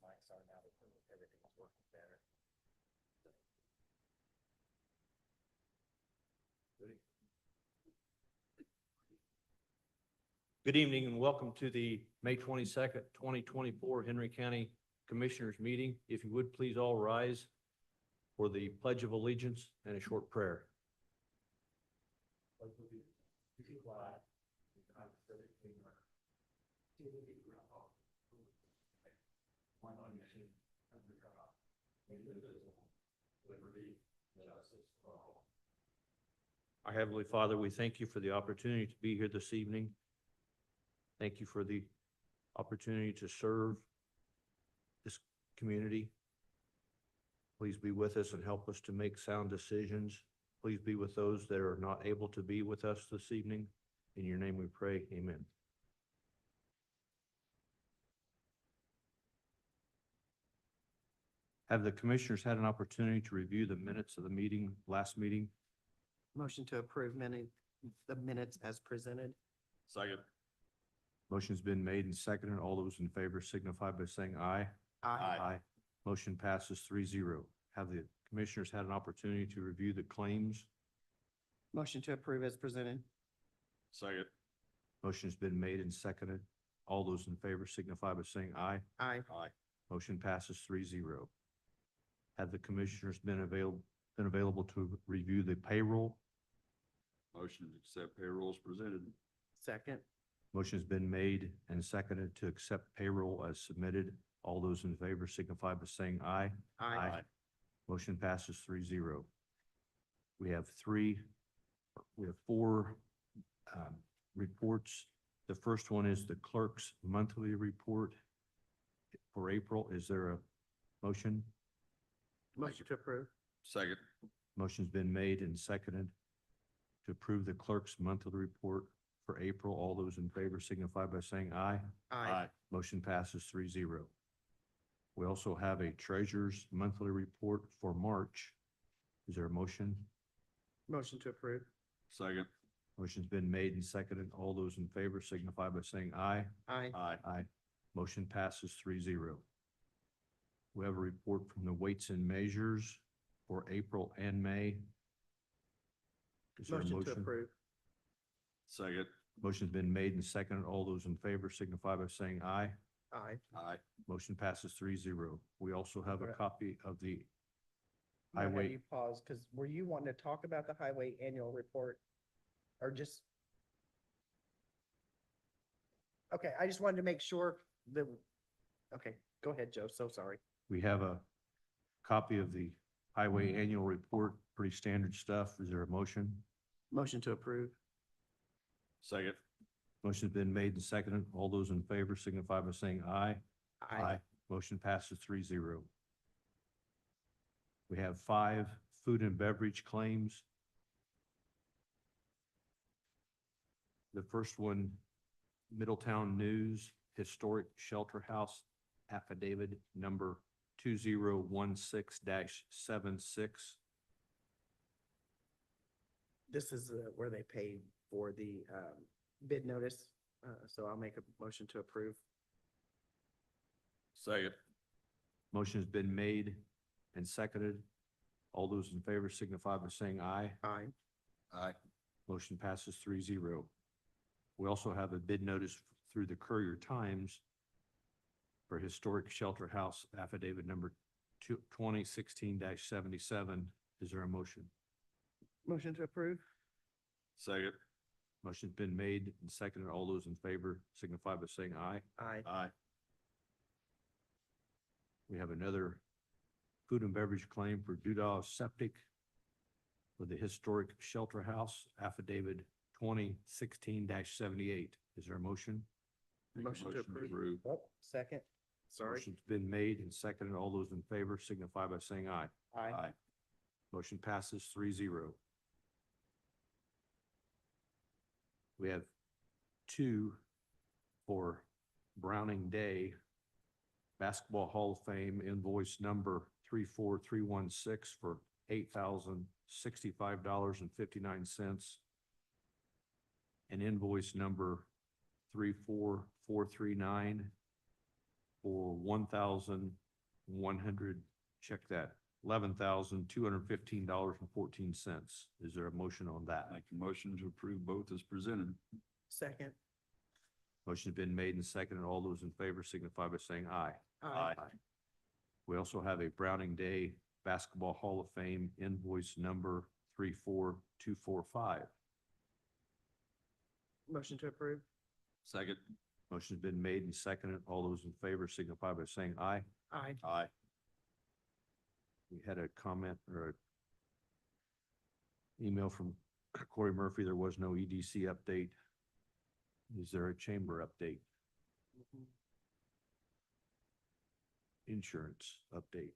mics are now that everything's working better. Good evening and welcome to the May 22nd, 2024 Henry County Commissioners Meeting. If you would please all rise for the Pledge of Allegiance and a short prayer. Our Heavenly Father, we thank you for the opportunity to be here this evening. Thank you for the opportunity to serve this community. Please be with us and help us to make sound decisions. Please be with those that are not able to be with us this evening. In your name we pray, amen. Have the commissioners had an opportunity to review the minutes of the meeting, last meeting? Motion to approve the minutes as presented. Second. Motion's been made and seconded. All those in favor signify by saying aye. Aye. Motion passes 3-0. Have the commissioners had an opportunity to review the claims? Motion to approve as presented. Second. Motion's been made and seconded. All those in favor signify by saying aye. Aye. Aye. Motion passes 3-0. Have the commissioners been available to review the payroll? Motion to accept payrolls presented. Second. Motion's been made and seconded to accept payroll as submitted. All those in favor signify by saying aye. Aye. Motion passes 3-0. We have four reports. The first one is the clerk's monthly report for April. Is there a motion? Motion to approve. Second. Motion's been made and seconded to approve the clerk's monthly report for April. All those in favor signify by saying aye. Aye. Motion passes 3-0. We also have a treasurer's monthly report for March. Is there a motion? Motion to approve. Second. Motion's been made and seconded. All those in favor signify by saying aye. Aye. Aye. Aye. Motion passes 3-0. We have a report from the weights and measures for April and May. Is there a Motion to motion? approve. Second. Motion's been made and seconded. All those in favor signify by saying aye. Aye. Aye. Motion passes 3-0. We also have a Correct. copy of the Might have highway. you pause, because were you wanting to talk about the highway annual report? Or just? Okay, I just wanted to make sure that, okay, go ahead, Joe, so sorry. We have a copy of the highway annual report, pretty standard stuff. Is there a motion? Motion to approve. Second. Motion's been made and seconded. All those in favor signify by saying aye. Motion passes 3-0. We have 5 food and beverage claims. The first one, Middletown News Historic Shelter House Affidavit number 2016-76. This is where they paid for the bid notice, so I'll make a motion to approve. Second. Motion has been made and seconded. All those in favor signify by saying aye. Aye. Aye. Motion passes 3-0. We also have a bid notice through the Courier Times for Historic Shelter House Affidavit number 2016-77. Is there a motion? Motion to approve. Second. Motion's been made and seconded. All those in favor signify by saying aye. Aye. Aye. We have another food and beverage claim for Dudas Septic for the Historic Shelter House Affidavit 2016-78. Is there a motion? Motion to approve. Oh, second. Sorry. Motion's been made and seconded. All those in favor signify by saying aye. Aye. Motion passes 3-0. We have 2 for Browning Day Basketball Hall of Fame invoice number 34316 for $8,065.59. And invoice number 34439 for check that, $11,215.14. Is there a motion on that? Make a motion to approve both as presented. Second. Motion's been made and seconded. All those in favor signify by saying aye. Aye. We also have a Browning Day Basketball Hall of Fame invoice number 34245. Motion to approve. Second. Motion's been made and seconded. All those in favor signify by saying aye. Aye. Aye. We had a comment or a email from Corey Murphy. There was no EDC update. Is there a chamber update? Insurance update?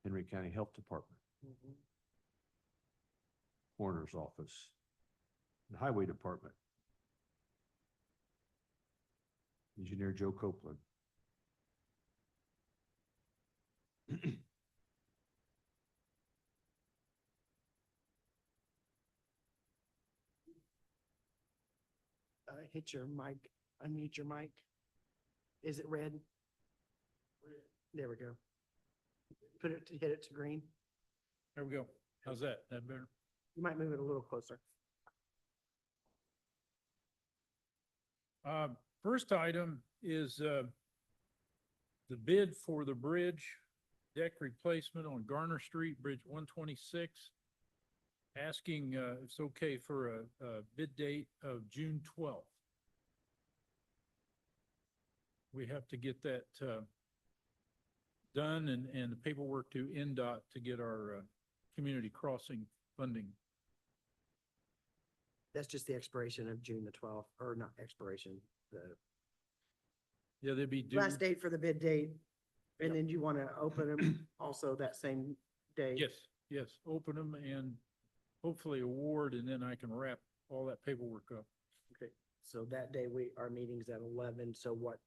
Henry County Health Department, Mhm. Coroner's Office, the Highway Department. Engineer Joe Copeland. Hit your mic, unmute your mic. Is it red? There we go. Hit it to green. There we go. How's that? That better? You might move it a little closer. First item is, the bid for the bridge deck replacement on Garner Street, Bridge 126. Asking, if it's okay for a bid date of June 12th. We have to get that, done and the paperwork to NDOT to get our, community crossing funding. That's just the expiration of June the 12th, or not expiration, the Yeah, they'd be due. last date for the bid date. And Yep. then you want to open them also that same day? Yes, open them and hopefully award, and then I can wrap all that paperwork up. Okay, so that day our meeting's at 11, so what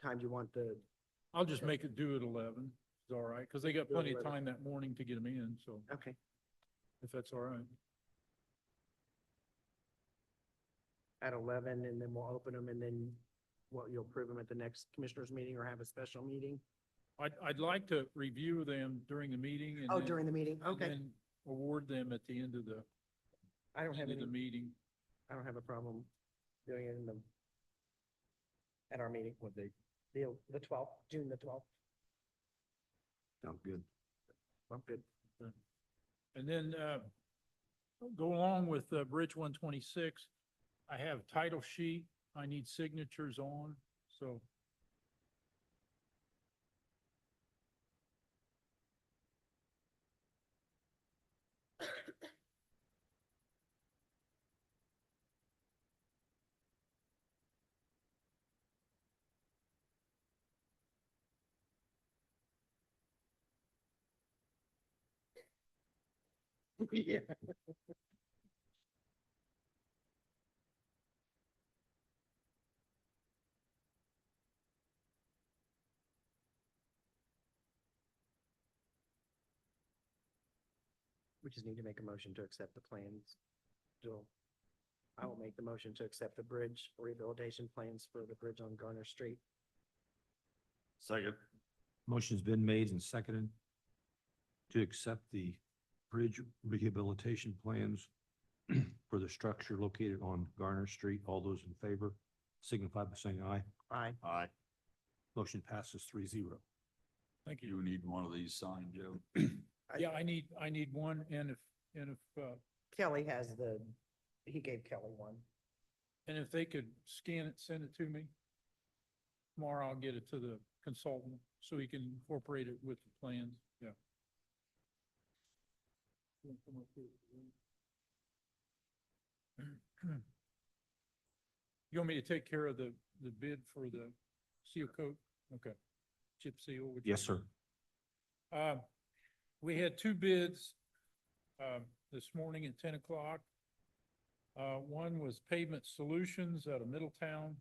time do you want I'll just make it due at 11. It's all right, because they got Do it plenty of 11. time that morning to get them in, so okay, if that's all right. at 11, and then we'll open them, and then you'll approve them at the next commissioners meeting or have a special meeting? I'd like to review them during the meeting and Oh, then- during the meeting, and okay. then award them at the end of the, I don't have end of the any, meeting. I don't have a problem doing it at our meeting. What date? The 12th, June the 12th. Sounds good. I'm good. And then, go along with, Bridge 126, I have title sheet I need signatures on, so. Yeah. We just need to make a motion to accept the plans. I will make the motion to accept the bridge rehabilitation plans for the bridge on Garner Street. Second. Motion's been made and seconded to accept the bridge rehabilitation plans for the structure located on Garner Street. All those in favor signify by saying aye. Aye. Aye. Motion passes 3-0. Thank you. You need one of these signed, Joe. Yeah, I need one, and if, Kelly has he gave Kelly one. and if they could scan it, send it to me. Tomorrow I'll get it to the consultant so he can incorporate it with the plans, yeah. You want me to take care of the bid for the seal coat? Okay. Chip seal? which- Yes, sir. We had two bids, this morning at 10 o'clock. One was Pavement Solutions out of Middletown.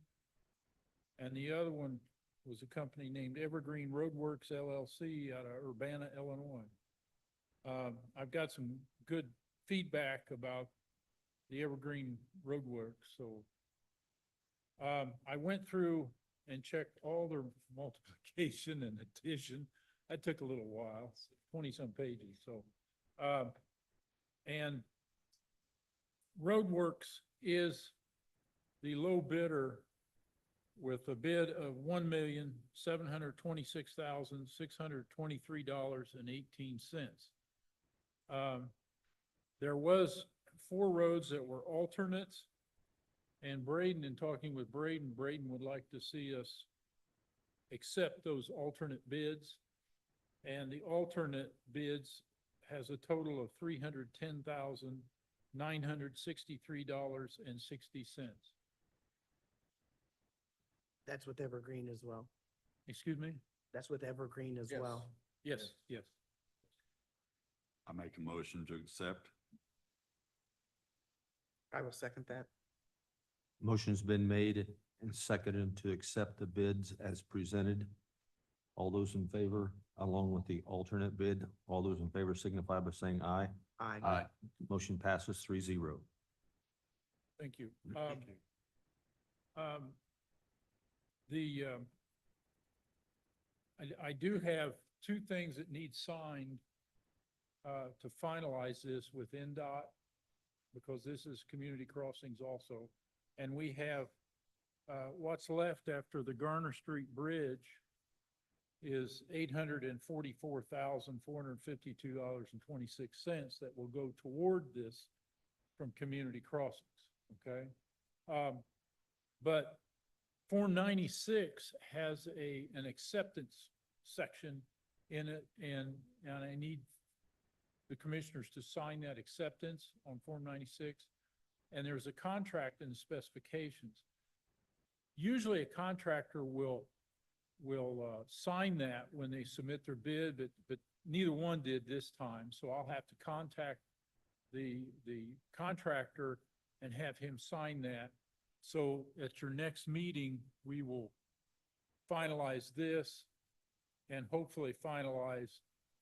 And the other one was a company named Evergreen Roadworks LLC out of Urbana, Illinois. I've got some good feedback about the Evergreen Roadworks, so I went through and checked all their multiplication and addition. That took a little while, 20-some pages, so. And Roadworks is the low bidder with a bid of $1,726,623.18. There was 4 roads that were alternates. And Braden, in talking with Braden would like to see us accept those alternate bids. And the alternate bids has a total of $310,963.60. That's with Evergreen as well. Excuse me? That's with Evergreen as Yes. well. Yes, yes. I make a motion to accept. I will second that. Motion's been made and seconded to accept the bids as presented. All those in favor, along with the alternate bid, all those in favor signify by saying aye. Aye. Motion passes 3-0. Thank you. Thank you. I do have 2 things that need signed to finalize this with NDOT, because this is community crossings also. And we have, what's left after the Garner Street Bridge is $844,452.26 that will go toward this from community crossings, okay? But Form 96 has an acceptance section in it, and I need the commissioners to sign that acceptance on Form 96. And there's a contract in the specifications. Usually a contractor will sign that when they submit their bid, but neither one did this time. So I'll have to contact the contractor and have him sign that. So at your next meeting, we will finalize this and hopefully finalize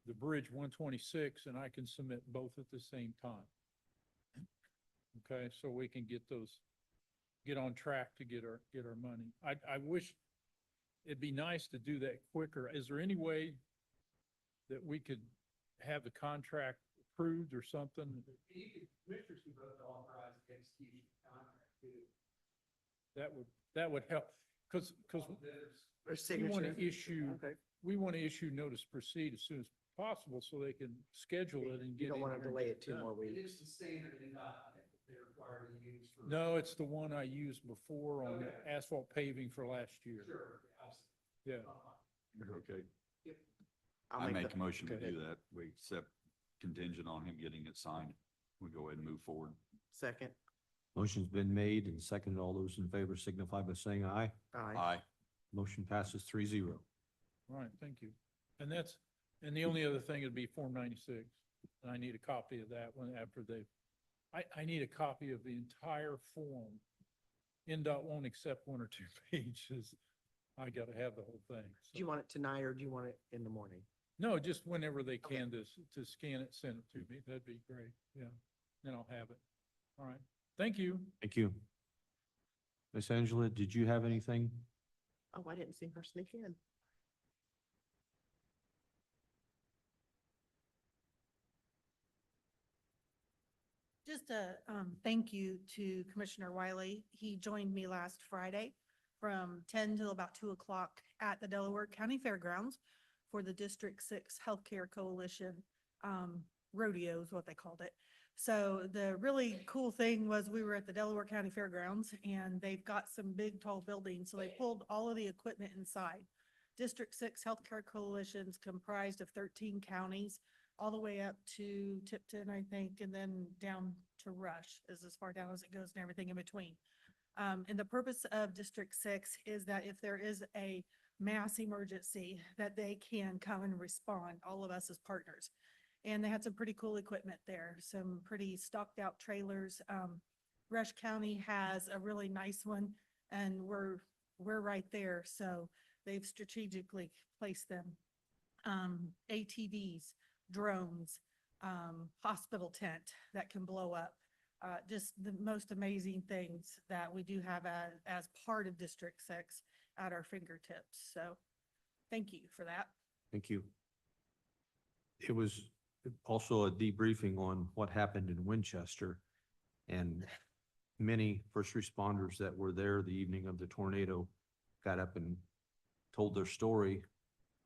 the Bridge 126, and I can submit both at the same time. Okay, so we can get on track to get our money. I wish it'd be nice to do that quicker. Is there any way that we could have the contract approved or something? Commissioners can vote to authorize the execution of the contract too. That would help, because Or we want signature. to issue, Okay. notice to proceed as soon as possible so they can schedule it and You get. don't want in to there and delay get it 2 done. more It weeks. is the standard in that they require to use for. No, it's the one I used before on the Okay. asphalt paving for last year. Sure, Yeah. Okay. I'll I make the- a motion to go ahead. do that. We accept contingent on him getting it signed. We go ahead and move forward. Second. Motion's been made and seconded. All those in favor signify by saying aye. Aye. Aye. Motion passes 3-0. All right, thank you. And the only other thing would be Form 96. And I need a copy of that one after I need a copy of the entire form. NDOT won't accept 1 or 2 pages. I gotta have the whole thing. Do you want it tonight or do you want it in the morning? No, just whenever they Okay. can to scan it, send it to me. That'd be great. Yeah. Then I'll have it. All right. Thank you. Thank you. Miss Angela, did you have anything? Oh, I didn't see her sneak in. Just a thank you to Commissioner Wiley. He joined me last Friday from 10 till about 2 o'clock at the Delaware County Fairgrounds for the District 6 Healthcare Coalition rodeo is what they called it. So the really cool thing was we were at the Delaware County Fairgrounds and they've got some big tall buildings. So they pulled all of the equipment inside. District 6 Healthcare Coalition's comprised of 13 counties, all the way up to Tipton, I think, and then down to Rush is as far down as it goes and everything in between. And the purpose of District 6 is that if there is a mass emergency, that they can come and respond, all of us as partners. And they had some pretty cool equipment there, some pretty stocked out trailers. Rush County has a really nice one and we're right there. So they've strategically placed them. ATVs, drones, hospital tent that can blow up, just the most amazing things that we do have as part of District Six at our fingertips. So thank you for that. Thank you. It was also a debriefing on what happened in Winchester. And many first responders that were there the evening of the tornado got up and told their story.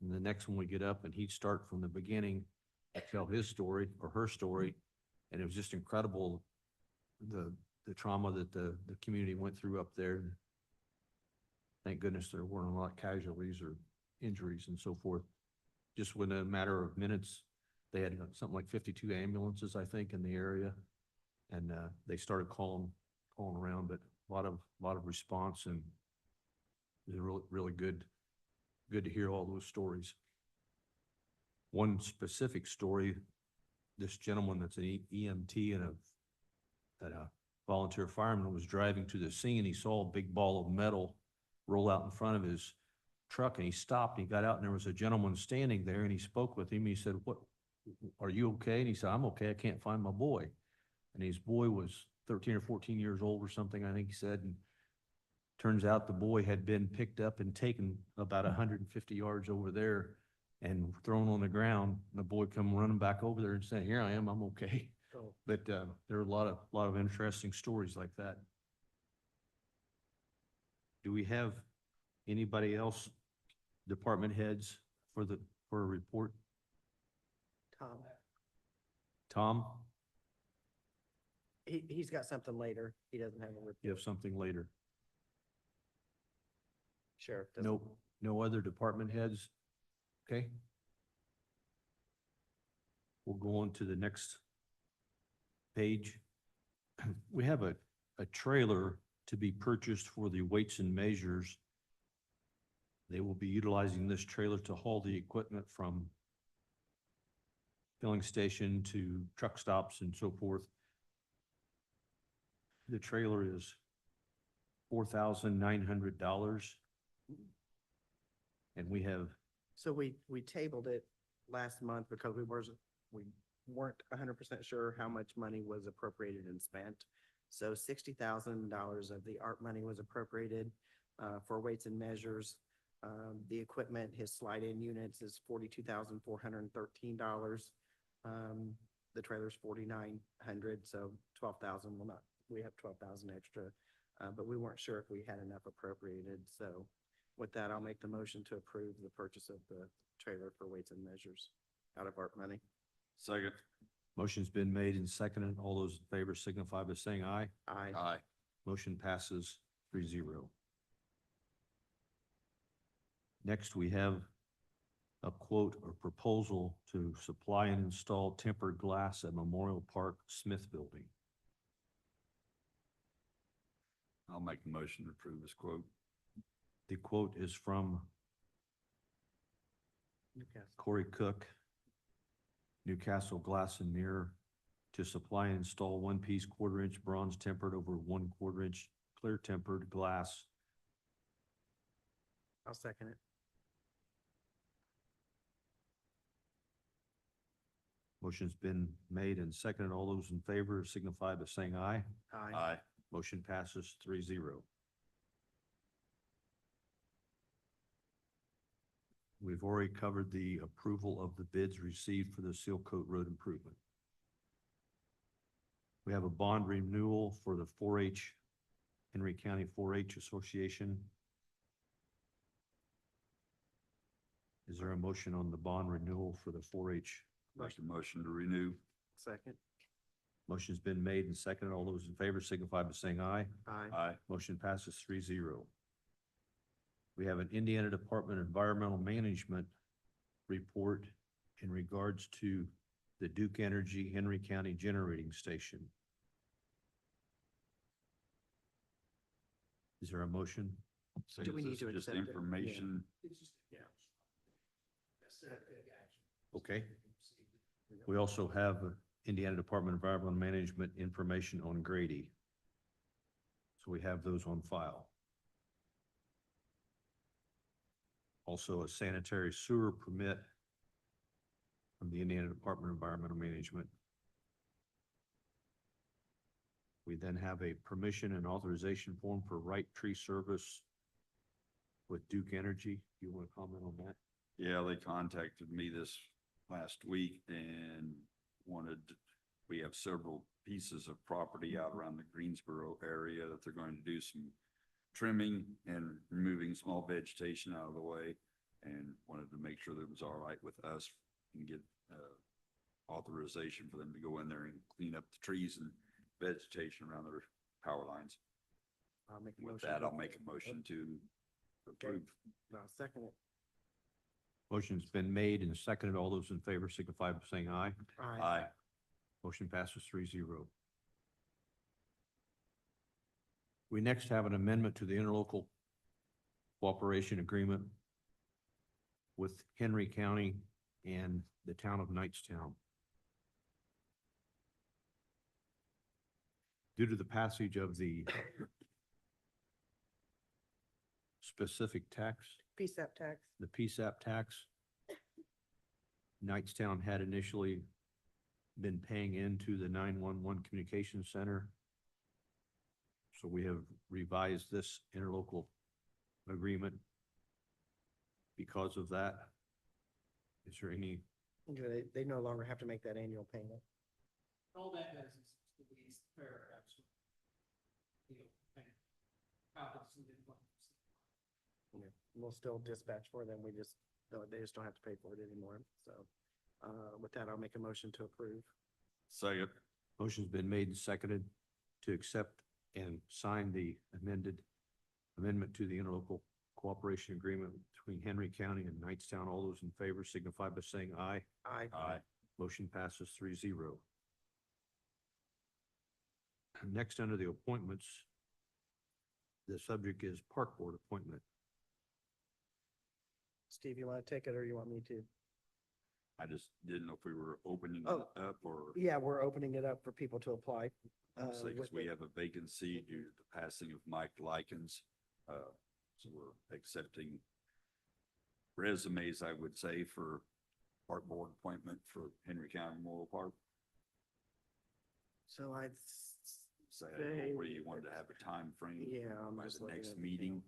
And the next one we get up and he'd start from the beginning and tell his story or her story. And it was just incredible, the trauma that the community went through up there. Thank goodness there weren't a lot of casualties or injuries and so forth. Just within a matter of minutes, they had something like 52 ambulances, I think, in the area. And they started calling around, but a lot of response, and it was really, really good to hear all those stories. One specific story, this gentleman that's an EMT and a volunteer fireman was driving to the scene. He saw a big ball of metal roll out in front of his truck, and he stopped and he got out, and there was a gentleman standing there, and he spoke with him. He said, "What, are you okay?" And he said, "I'm okay. I can't find my boy." And his boy was 13 or 14 years old or something, I think he said. And turns out the boy had been picked up and taken about 150 yards over there and thrown on the ground. The boy come running back over there and said, "Here I am, I'm okay." So But there are a lot of interesting stories like that. Do we have anybody else, department heads, for a report? Tom, Tom, he's got something later. He doesn't have a report. you have something later? Sheriff doesn't. No other department heads? Okay. We'll go on to the next page. We have a trailer to be purchased for the Weights and Measures. They will be utilizing this trailer to haul the equipment from filling station to truck stops and so forth. The trailer is $4,900. And we have, So we tabled it last month because we weren't 100% sure how much money was appropriated and spent. So $60,000 of the ARP money was appropriated for Weights and Measures. The equipment, his slide-in units is $42,413. The trailer's $4,900, so $12,000. We have $12,000 extra, but we weren't sure if we had enough appropriated. So with that, I'll make the motion to approve the purchase of the trailer for Weights and Measures out of ARP money. Second. motion's been made and seconded. All those in favor signify by saying aye. Aye. Aye. Motion passes 3-0. Next, we have a quote or proposal to supply and install tempered glass at Memorial Park Smith Building. I'll make the motion to approve this quote. The quote is from Newcastle. Corey Cook, Newcastle Glass and Mirror, to supply and install one-piece quarter-inch bronze tempered over 1/4-inch clear tempered glass. I'll second it. Motion's been made and seconded. All those in favor signify by saying aye. Aye. Aye. Motion passes 3-0. We've already covered the approval of the bids received for the Seal Coat Road improvement. We have a bond renewal for the 4-H, Henry County 4-H Association. Is there a motion on the bond renewal for the 4-H? Make the motion to renew. Second. Motion's been made and seconded. All those in favor signify by saying aye. Aye. Aye. Motion passes 3-0. We have an Indiana Department of Environmental Management report in regards to the Duke Energy Henry County Generating Station. Is there a motion? So Do we is need this to just accept it? information? Okay. We also have Indiana Department of Environmental Management information on Grady. So we have those on file. Also a sanitary sewer permit from the Indiana Department of Environmental Management. We then have a permission and authorization form for Right Tree Service with Duke Energy. Do you want to comment on that? Yeah, they contacted me this last week and we have several pieces of property out around the Greensboro area that they're going to do some trimming and removing small vegetation out of the way, and wanted to make sure that it was all right with us and get, authorization for them to go in there and clean up the trees and vegetation around their power lines. I'll make a With motion that, to I'll make a approve. motion to Okay. approve. I'll second it. Motion's been made and seconded. All those in favor signify by saying aye. Aye. Motion passes 3-0. We next have an amendment to the interlocal cooperation agreement with Henry County and the town of Knightstown. Due to the passage of the specific tax, PSAP tax. the PSAP tax, Knightstown had initially been paying into the 911 communication center. So we have revised this interlocal agreement because of that. Is there any, They no longer have to make that annual payment. All that does is these paragraphs. You know, kind of topics and then ones. Yeah, we'll still dispatch for them. They just don't have to pay for it anymore. So, with that, I'll make a motion to approve. Second. motion's been made and seconded to accept and sign the amendment to the interlocal cooperation agreement between Henry County and Knightstown. All those in favor signify by saying aye. Aye. Aye. Motion passes 3-0. Next, under the appointments, the subject is Park Board appointment. Steve, you want to take it or you want me to? I just didn't know if we were opening it Oh. up or, Yeah, we're opening it up for people to apply. because with we the- have a vacancy due to the passing of Mike Likens. So we're accepting resumes, I would say, for park board appointment for Henry County Memorial Park. So I'd So I don't know where you wanted to have a time frame yeah, I'm by just the looking next at the meeting.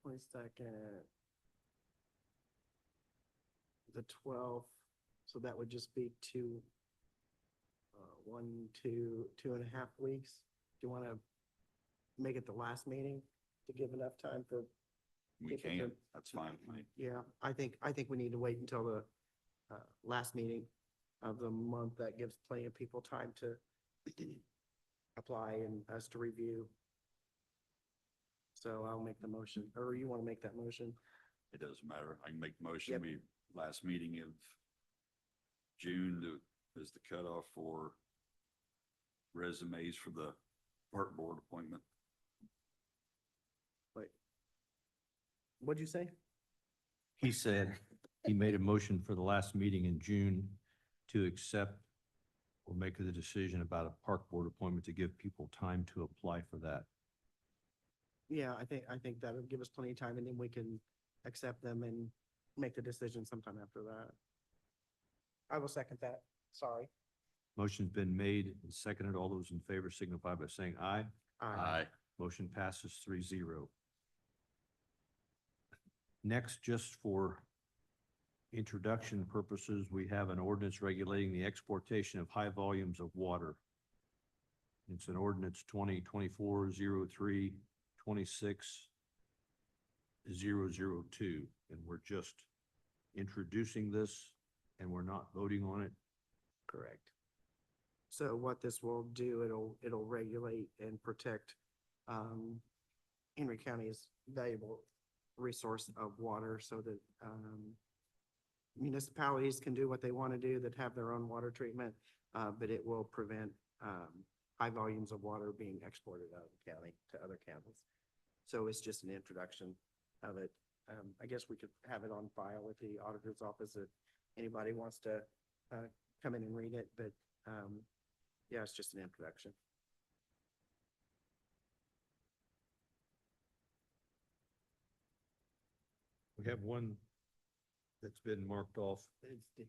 22nd. The 12th, so that would just be 2.5 weeks. Do you want to make it the last meeting to give enough time for? We If it's can, a- that's fine with me. Yeah, I think we need to wait until the last meeting of the month. That gives plenty of people time to apply and us to review. So I'll make the motion, or you want to make that motion? It doesn't matter. I can make the motion. Yep. We, last meeting of June is the cutoff for resumes for the park board appointment. Wait. What'd you say? He said he made a motion for the last meeting in June to accept or make the decision about a Park Board appointment to give people time to apply for that. Yeah, I think that'll give us plenty of time, and then we can accept them and make the decision sometime after that. I will second that. Sorry. Motion's been made and seconded. All those in favor signify by saying aye. Motion passes 3-0. Next, just for introduction purposes, we have an ordinance regulating the exportation of high volumes of water. It's an ordinance 2024-03-26-002, and we're just introducing this and we're not voting on it. Correct. So what this will do, it'll regulate and protect Henry County's valuable resource of water so that municipalities can do what they want to do that have their own water treatment, but it will prevent high volumes of water being exported out of the county to other counties. So it's just an introduction of it. I guess we could have it on file with the auditor's office if anybody wants to come in and read it, but yeah, it's just an introduction. We have one that's been marked off.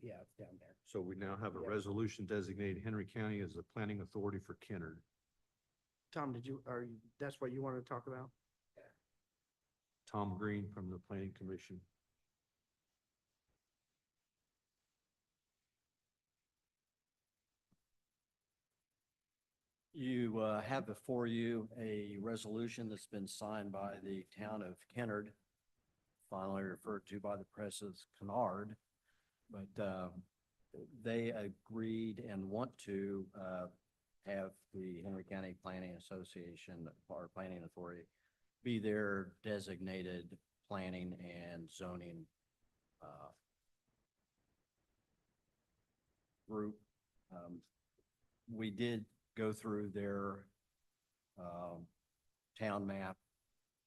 Yeah, it's down there. So we now have a Yeah. resolution designating Henry County as the planning authority for Kennard. Tom, that's what you wanted to talk about? Tom Green from the Planning Commission. You have before you a resolution that's been signed by the town of Kennard, finally referred to by the press as Kennard. But they agreed and want to have the Henry County Planning Association or Planning Authority be their designated planning and zoning group. We did go through their town map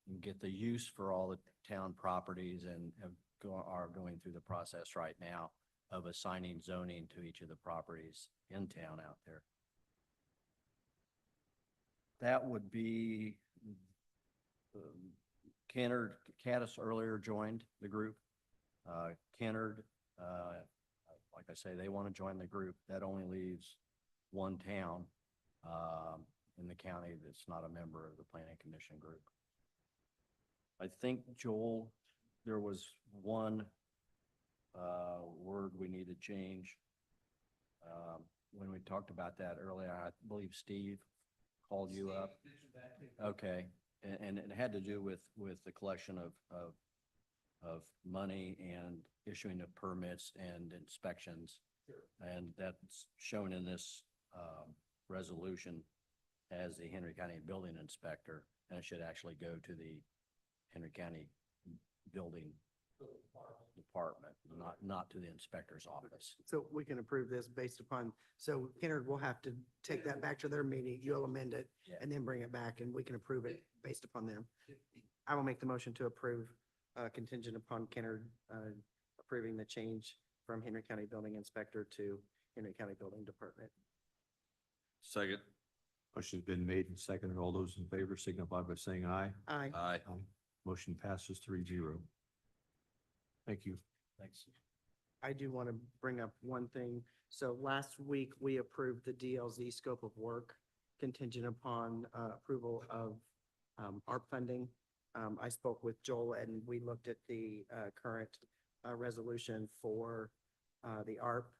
and get the use for all the town properties and are going through the process right now of assigning zoning to each of the properties in town out there. That would be Kennard, Caddis earlier joined the group. Kennard, like I say, they want to join the group. That only leaves one town in the county that's not a member of the planning commission group. I think, Joel, there was one word we need to change. When we talked about that earlier, I believe Steve called you up. Okay, and it had to do with the collection of money and issuing of permits and inspections. And that's shown in this resolution as the Henry County Building Inspector, and it should actually go to the Henry County Building Department, not to the inspector's office. So we can approve this based upon, so Kennard will have to take that back to their meeting, you'll amend it, Yeah. and then bring it back, and we can approve it based upon them. I will make the motion to approve contingent upon Kennard approving the change from Henry County Building Inspector to Henry County Building Department. Second. Motion's been made and seconded. All those in favor signify by saying aye. Aye. Aye. Motion passes 3-0. Thank you. Thanks. I do want to bring up one thing. So last week, we approved the DLZ scope of work contingent upon approval of ARP funding. I spoke with Joel and we looked at the current resolution for the ARP.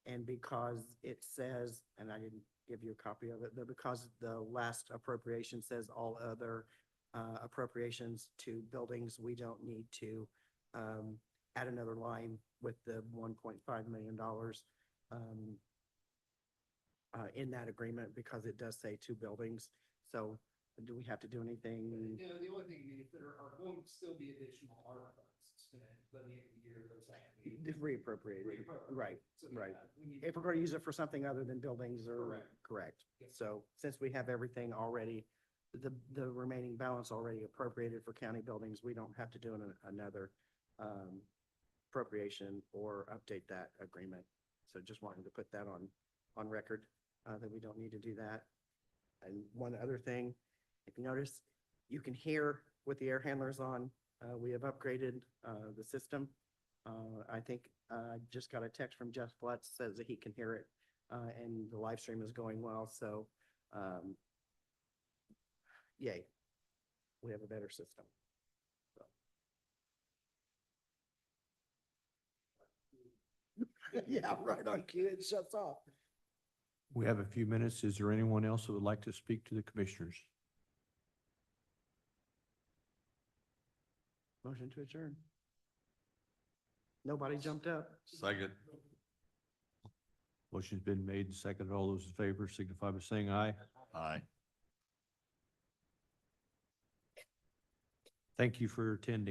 And because it says, and I didn't give you a copy of it, but because the last appropriation says all other appropriations to buildings, we don't need to add another line with the $1.5 million in that agreement because it does say two buildings. So do we have to do anything? You know, the only thing, I mean, if there are going to still be additional ARPA funds spent by the end of the year, those have to be Reappropriated, reappropriated. right, So, right. we need- If we're going to use it for something other than buildings or, Correct. correct. Yes. So since we have everything already, the remaining balance already appropriated for county buildings, we don't have to do another appropriation or update that agreement. So just wanted to put that on record, that we don't need to do that. And one other thing, if you notice, you can hear with the air handlers on, we have upgraded the system. I think I just got a text from Jeff Flutz, says that he can hear it, and the live stream is going well, so yay, we have a better system. So. Yeah, right on cue, it shuts off. We have a few minutes. Is there anyone else who would like to speak to the commissioners? Motion to adjourn. Nobody jumped up. Second. Motion's been made and seconded. All those in favor signify by saying aye. Aye. Thank you for attending.